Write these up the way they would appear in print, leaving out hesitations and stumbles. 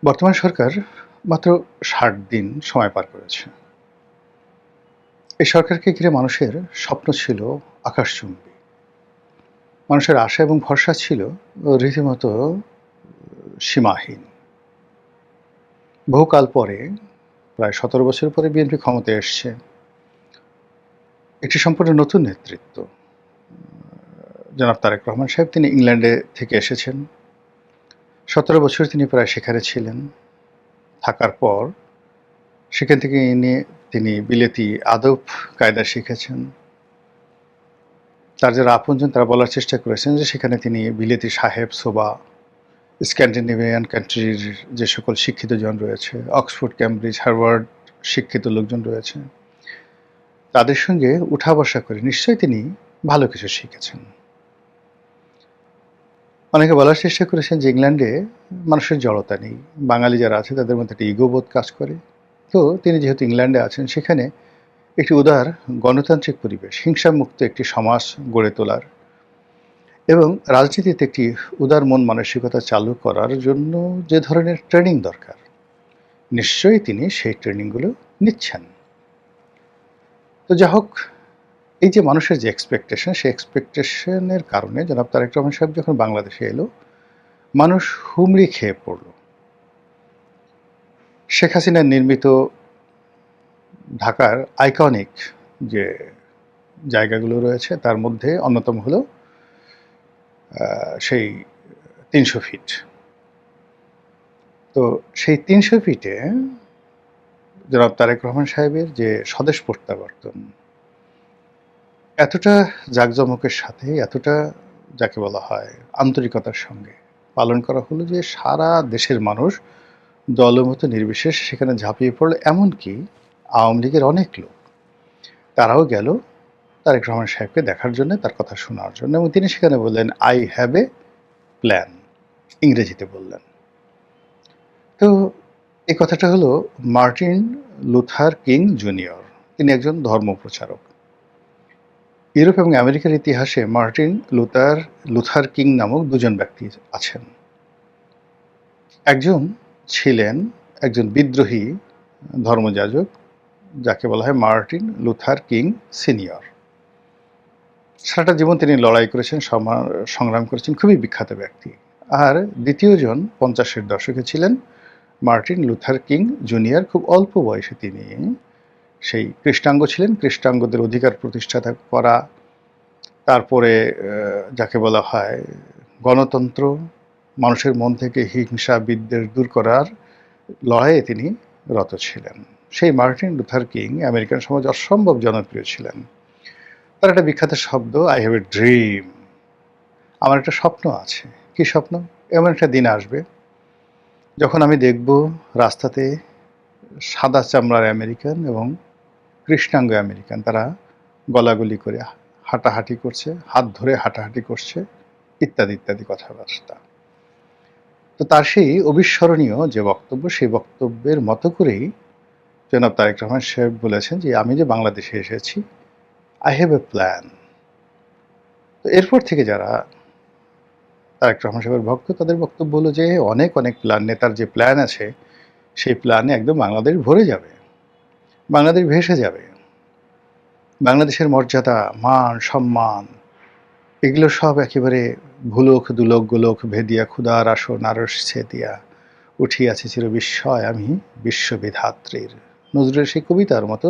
বর্তমান সরকার মাত্র ৬০ দিন সময় পার করেছে। এই সরকারকে ঘিরে মানুষের স্বপ্ন ছিল আকাশচুম্বী। মানুষের আশা এবং ভরসা ছিল রীতিমতো সীমাহীন। বহুকাল পরে, প্রায় ১৭ বছর পরে বিএনপি ক্ষমতায় এসছে। একটি সম্পূর্ণ নতুন নেতৃত্ব। জনাব তারেক রহমান সাহেব তিনি ইংল্যান্ডে থেকে এসেছেন। ১৭ বছর তিনি প্রায় সেখানে ছিলেন। থাকার পর সেখান থেকে তিনি বিলেতি আদব কায়দা শিখেছেন। তার যারা আপনজন তারা বলার চেষ্টা করেছেন যে সেখানে তিনি বিলেতি সাহেব সোবা, স্ক্যান্ডিনেভিয়ান কান্ট্রির যে সকল শিক্ষিত জন রয়েছে, অক্সফোর্ড, ক্যামব্রিজ, হার্ভার্ড শিক্ষিত লোকজন রয়েছে, তাদের সঙ্গে উঠা বসা করে নিশ্চয়ই তিনি ভালো কিছু শিখেছেন। অনেকে বলার চেষ্টা করেছেন যে ইংল্যান্ডে মানুষের জড়তা নেই, বাঙালি যারা আছে তাদের মধ্যে একটা ইগোবোধ কাজ করে। তো তিনি যেহেতু ইংল্যান্ডে আছেন, সেখানে একটি উদার গণতান্ত্রিক পরিবেশ, হিংসামুক্ত একটি সমাজ গড়ে তোলার এবং রাজনীতিতে একটি উদার মন মানসিকতা চালু করার জন্য যে ধরনের ট্রেনিং দরকার, নিশ্চয়ই তিনি সেই ট্রেনিংগুলো নিচ্ছেন। তো যা হোক, এই যে মানুষের যে এক্সপেকটেশন, সেই এক্সপেকটেশনের কারণে জনাব তারেক রহমান সাহেব যখন বাংলাদেশে এলো, মানুষ হুমড়ি খেয়ে পড়ল। শেখ হাসিনার নির্মিত ঢাকার আইকনিক যে জায়গাগুলো রয়েছে তার মধ্যে অন্যতম হলো সেই ৩০০ ফিট। তো সেই ৩০০ ফিটে জনাব তারেক রহমান সাহেবের যে স্বদেশ প্রত্যাবর্তন এতটা জাঁকজমকের সাথে, এতটা যাকে বলা হয় আন্তরিকতার সঙ্গে পালন করা হলো যে সারা দেশের মানুষ দলমত নির্বিশেষে সেখানে ঝাঁপিয়ে পড়ল। এমনকি আওয়ামী লীগের অনেক লোক তারাও গেল তারেক রহমান সাহেবকে দেখার জন্য, তার কথা শোনার জন্য, এবং তিনি সেখানে বললেন, আই হ্যাভ এ প্ল্যান, ইংরেজিতে বললেন। তো এই কথাটা হলো মার্টিন লুথার কিং জুনিয়র। তিনি একজন ধর্মপ্রচারক। ইউরোপ এবং আমেরিকার ইতিহাসে মার্টিন লুথার কিং নামক দুজন ব্যক্তি আছেন। একজন ছিলেন একজন বিদ্রোহী ধর্মযাজক, যাকে বলা হয় মার্টিন লুথার কিং সিনিয়র। সারাটা জীবন তিনি লড়াই করেছেন, সংগ্রাম করেছেন, খুবই বিখ্যাত ব্যক্তি। আর দ্বিতীয়জন 50-এর দশকে ছিলেন মার্টিন লুথার কিং জুনিয়র। খুব অল্প বয়সে তিনি সেই কৃষ্ণাঙ্গ ছিলেন। কৃষ্ণাঙ্গদের অধিকার প্রতিষ্ঠা করা, তারপরে যাকে বলা হয় গণতন্ত্র, মানুষের মন থেকে হিংসা বিদ্বেষ দূর করার লড়াইয়ে তিনি রত ছিলেন। সেই মার্টিন লুথার কিং আমেরিকান সমাজে অসম্ভব জনপ্রিয় ছিলেন। তার একটা বিখ্যাত শব্দ, আই হ্যাভ এ ড্রিম, আমার একটা স্বপ্ন আছে। কি স্বপ্ন? এমন একটা দিন আসবে যখন আমি দেখব রাস্তাতে সাদা চামড়ার আমেরিকান এবং কৃষ্ণাঙ্গ আমেরিকান তারা গলাগলি করে হাঁটাহাঁটি করছে, হাত ধরে হাঁটাহাঁটি করছে, ইত্যাদি ইত্যাদি কথাবার্তা। তো তার সেই অবিস্মরণীয় যে বক্তব্য, সেই বক্তব্যের মতো করেই জনাব তারেক রহমান সাহেব বলেছেন যে আমি যে বাংলাদেশে এসেছি, আই হ্যাভ এ প্ল্যান। তো এরপর থেকে যারা তারেক রহমান সাহেবের ভক্ত, তাদের বক্তব্য হলো যে অনেক অনেক প্ল্যান, নেতার যে প্ল্যান আছে সেই প্ল্যানে একদম বাংলাদেশ ভরে যাবে, বাংলাদেশ ভেসে যাবে। বাংলাদেশের মর্যাদা, মান, সম্মান এগুলো সব একেবারে ভুলোক দুলোক গোলোক ভেদিয়া ক্ষুধার আসন আরস ছেদিয়া উঠিয়াছে চির বিস্ময় আমি বিশ্ববিধাত্রীর। নজরুলের সেই কবিতার মতো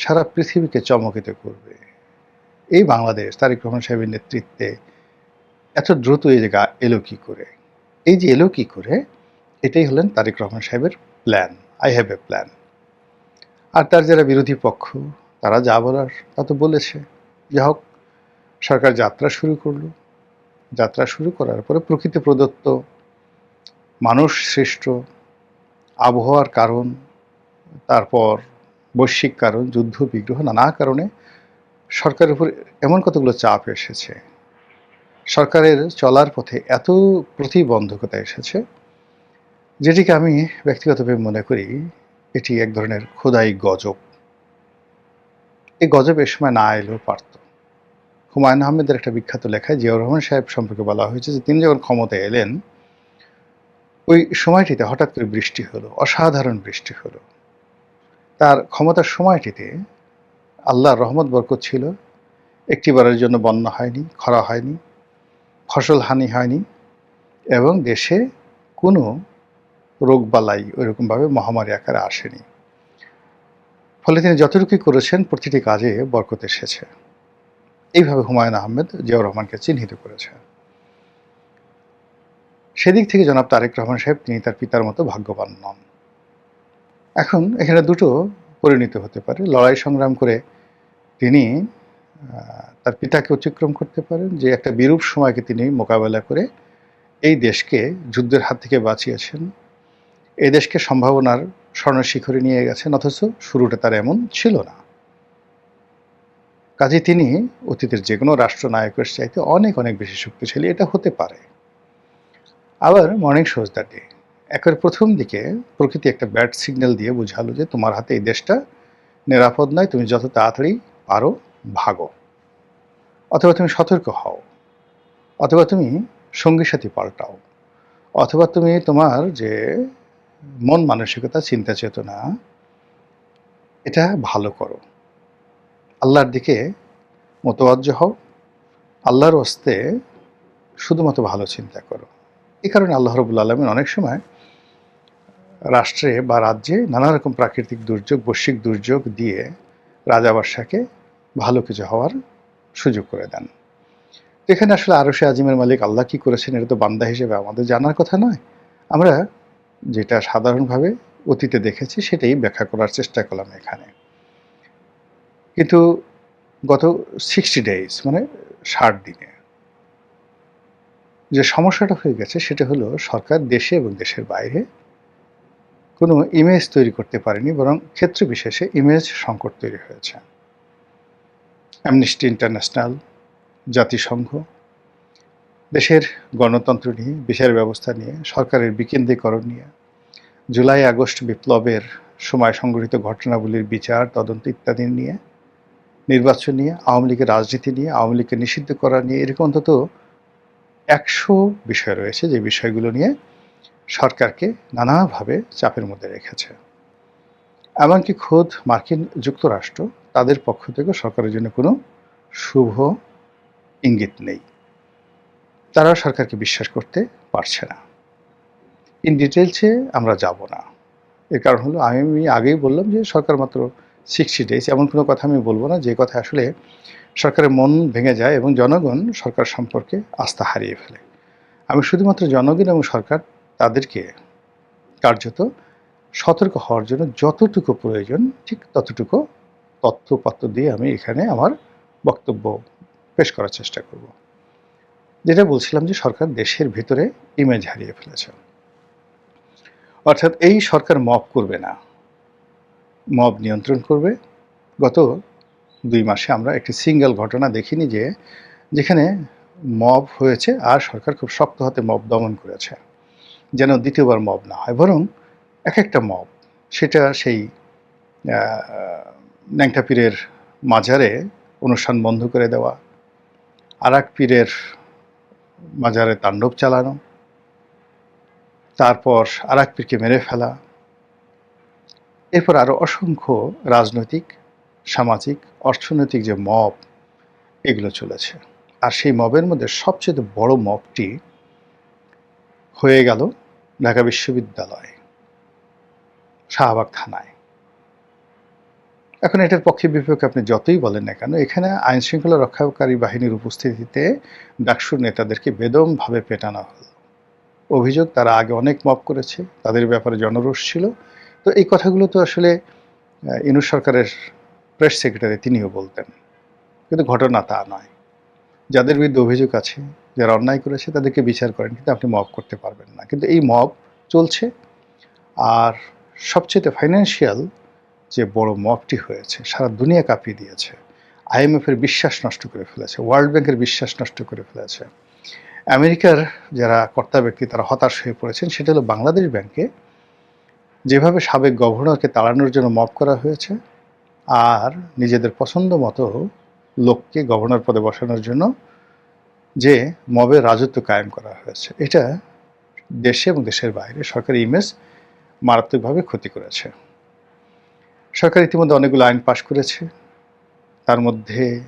সারা পৃথিবীকে চমকিত করবে এই বাংলাদেশ তারেক রহমান সাহেবের নেতৃত্বে এত দ্রুত এই জায়গা এলো কি করে। এই যে এলো কি করে, এটাই হলেন তারেক রহমান সাহেবের plan, I have a plan. আর তার যারা বিরোধী পক্ষ, তারা যা বলার তা তো বলেছে। যা হোক, সরকার যাত্রা শুরু করলো। যাত্রা শুরু করার পরে প্রকৃতি প্রদত্ত, মানুষ সৃষ্ট আবহাওয়ার কারণ, তারপর বৈশ্বিক কারণ, যুদ্ধ বিগ্রহ, নানা কারণে সরকারের উপর এমন কতগুলো চাপ এসেছে, সরকারের চলার পথে এত প্রতিবন্ধকতা এসেছে, যেটিকে আমি ব্যক্তিগতভাবে মনে করি এটি এক ধরনের খোদাই গজব। এই গজব এ সময় না এলেও পারত। হুমায়ুন আহমেদের একটা বিখ্যাত লেখায় জিয়াউর রহমান সাহেব সম্পর্কে বলা হয়েছে যে তিনি যখন ক্ষমতায় এলেন, ওই সময়টিতে হঠাৎ করে বৃষ্টি হলো, অসাধারণ বৃষ্টি হলো। তার ক্ষমতার সময়টিতে আল্লাহর রহমত বরকত ছিল। একটিবারের জন্য বন্যা হয়নি, খরা হয়নি, ফসল হানি হয়নি এবং দেশে কোনো রোগবালাই ওইরকমভাবে মহামারী আকারে আসেনি। ফলে তিনি যতটুকুই করেছেন প্রতিটি কাজে বরকত এসেছে। এইভাবে হুমায়ুন আহমেদ জিয়াউর রহমানকে চিহ্নিত করেছে। সেদিক থেকে জনাব তারেক রহমান সাহেব তিনি তার পিতার মতো ভাগ্যবান নন। এখন এখানে দুটো পরিণত হতে পারে। লড়াই সংগ্রাম করে তিনি তার পিতাকে অতিক্রম করতে পারেন, যে একটা বিরূপ সময়কে তিনি মোকাবেলা করে এই দেশকে যুদ্ধের হাত থেকে বাঁচিয়েছেন, এই দেশকে সম্ভাবনার স্বর্ণশিখরে নিয়ে গেছেন, অথচ শুরুটা তার এমন ছিল না। কাজে তিনি অতীতের যে কোনো রাষ্ট্রনায়কের চাইতে অনেক অনেক বেশি শক্তিশালী, এটা হতে পারে। আবার মর্নিং শোজ দ্য ডে, একের প্রথম দিকে প্রকৃতি একটা ব্যাড সিগন্যাল দিয়ে বোঝালো যে তোমার হাতে এই দেশটা নিরাপদ নয়, তুমি যত তাড়াতাড়ি পারো ভাগো, অথবা তুমি সতর্ক হও, অথবা তুমি সঙ্গী সাথী পাল্টাও, অথবা তুমি তোমার যে মন মানসিকতা, চিন্তা চেতনা, এটা ভালো করো, আল্লাহর দিকে মোতওয়াজ্জ হও, আল্লাহর হস্তে শুধুমাত্র ভালো চিন্তা করো। এই কারণে আল্লাহ রাব্বুল আলামিন অনেক সময় রাষ্ট্রে বা রাজ্যে নানা রকম প্রাকৃতিক দুর্যোগ, বৈশ্বিক দুর্যোগ দিয়ে রাজা বাদশাকে ভালো কিছু হওয়ার সুযোগ করে দেন। এখানে আসলে আরশে আজিমের মালিক আল্লাহ কি করেছেন এটা তো বান্দা হিসেবে আমাদের জানার কথা নয়। আমরা যেটা সাধারণভাবে অতীতে দেখেছি সেটাই ব্যাখ্যা করার চেষ্টা করলাম এখানে। কিন্তু গত 60 ডেজ মানে 60 দিনে যে সমস্যাটা হয়ে গেছে সেটা হলো সরকার দেশে এবং দেশের বাইরে কোনো ইমেজ তৈরি করতে পারেনি, বরং ক্ষেত্র বিশেষে ইমেজ সংকট তৈরি হয়েছে। অ্যামনেস্টি ইন্টারন্যাশনাল, জাতিসংঘ দেশের গণতন্ত্র নিয়ে, বিচার ব্যবস্থা নিয়ে, সরকারের বিকেন্দ্রীকরণ নিয়ে, জুলাই আগস্ট বিপ্লবের সময় সংঘটিত ঘটনাবলীর বিচার তদন্ত ইত্যাদি নিয়ে, নির্বাচন নিয়ে, আওয়ামী লীগের রাজনীতি নিয়ে, আওয়ামী লীগকে নিষিদ্ধ করা নিয়ে, এরকম অন্তত 100 বিষয় রয়েছে যে বিষয়গুলো নিয়ে সরকারকে নানাভাবে চাপের মধ্যে রেখেছে। এমনকি খোদ মার্কিন যুক্তরাষ্ট্র তাদের পক্ষ থেকে সরকারের জন্য কোনো শুভ ইঙ্গিত নেই। তারা সরকারকে বিশ্বাস করতে পারছে না। ইন ডিটেলসে আমরা যাব না। এর কারণ হলো আমি আগেই বললাম যে সরকার মাত্র 60 ডেজ, এমন কোনো কথা আমি বলবো না যে কথা আসলে সরকারের মন ভেঙে যায় এবং জনগণ সরকার সম্পর্কে আস্থা হারিয়ে ফেলে। আমি শুধুমাত্র জনগণ এবং সরকার তাদেরকে কার্যত সতর্ক হওয়ার জন্য যতটুকু প্রয়োজন ঠিক ততটুকু তথ্যপত্র দিয়ে আমি এখানে আমার বক্তব্য পেশ করার চেষ্টা করব। যেটা বলছিলাম যে সরকার দেশের ভিতরে ইমেজ হারিয়ে ফেলেছে। অর্থাৎ এই সরকার মব করবে না, মব নিয়ন্ত্রণ করবে। গত 2 মাসে আমরা একটি সিঙ্গেল ঘটনা দেখিনি যে যেখানে মব হয়েছে আর সরকার খুব শক্ত হাতে মব দমন করেছে, যেন দ্বিতীয়বার মব না হয়। বরং এক একটা মব সেটা সেই ন্যাংটা পীরের মাজারে অনুষ্ঠান বন্ধ করে দেওয়া, আরেক পীরের মাজারে তাণ্ডব চালানো, তারপর আরেক পীরকে মেরে ফেলা, এরপর আরও অসংখ্য রাজনৈতিক, সামাজিক, অর্থনৈতিক যে মব এগুলো চলেছে। আর সেই মবের মধ্যে সবচেয়ে বড় মবটি হয়ে গেল ঢাকা বিশ্ববিদ্যালয় শাহবাগ থানায়। এখন এটার পক্ষে বিপক্ষে আপনি যতই বলেন না কেন, এখানে আইন শৃঙ্খলা রক্ষাকারী বাহিনীর উপস্থিতিতে ডাকসুর নেতাদেরকে বেদমভাবে পেটানো হলো। অভিযোগ তারা আগে অনেক মব করেছে, তাদের ব্যাপারে জনরোষ ছিল। তো এই কথাগুলো তো আসলে ইউনূস সরকারের প্রেস সেক্রেটারি তিনিও বলতেন, কিন্তু ঘটনা তা নয়। যাদের বিরুদ্ধে অভিযোগ আছে, যারা অন্যায় করেছে তাদেরকে বিচার করেন, কিন্তু আপনি মব করতে পারবেন না। কিন্তু এই মব চলছে। আর সবচেয়ে ফাইন্যান্সিয়াল যে বড় মবটি হয়েছে সারা দুনিয়া কাঁপিয়ে দিয়েছে, আইএমএফের বিশ্বাস নষ্ট করে ফেলেছে, ওয়ার্ল্ড ব্যাংকের বিশ্বাস নষ্ট করে ফেলেছে, আমেরিকার যারা কর্তা ব্যক্তি তারা হতাশ হয়ে পড়েছেন। সেটা হলো বাংলাদেশ ব্যাংকে যেভাবে সাবেক গভর্নরকে তাড়ানোর জন্য মব করা হয়েছে আর নিজেদের পছন্দ মতো লোককে গভর্নর পদে বসানোর জন্য যে মবের রাজত্ব কায়েম করা হয়েছে, এটা দেশে এবং দেশের বাইরে সরকারের ইমেজ মারাত্মকভাবে ক্ষতি করেছে। সরকার ইতিমধ্যে অনেকগুলো আইন পাশ করেছে। তার মধ্যে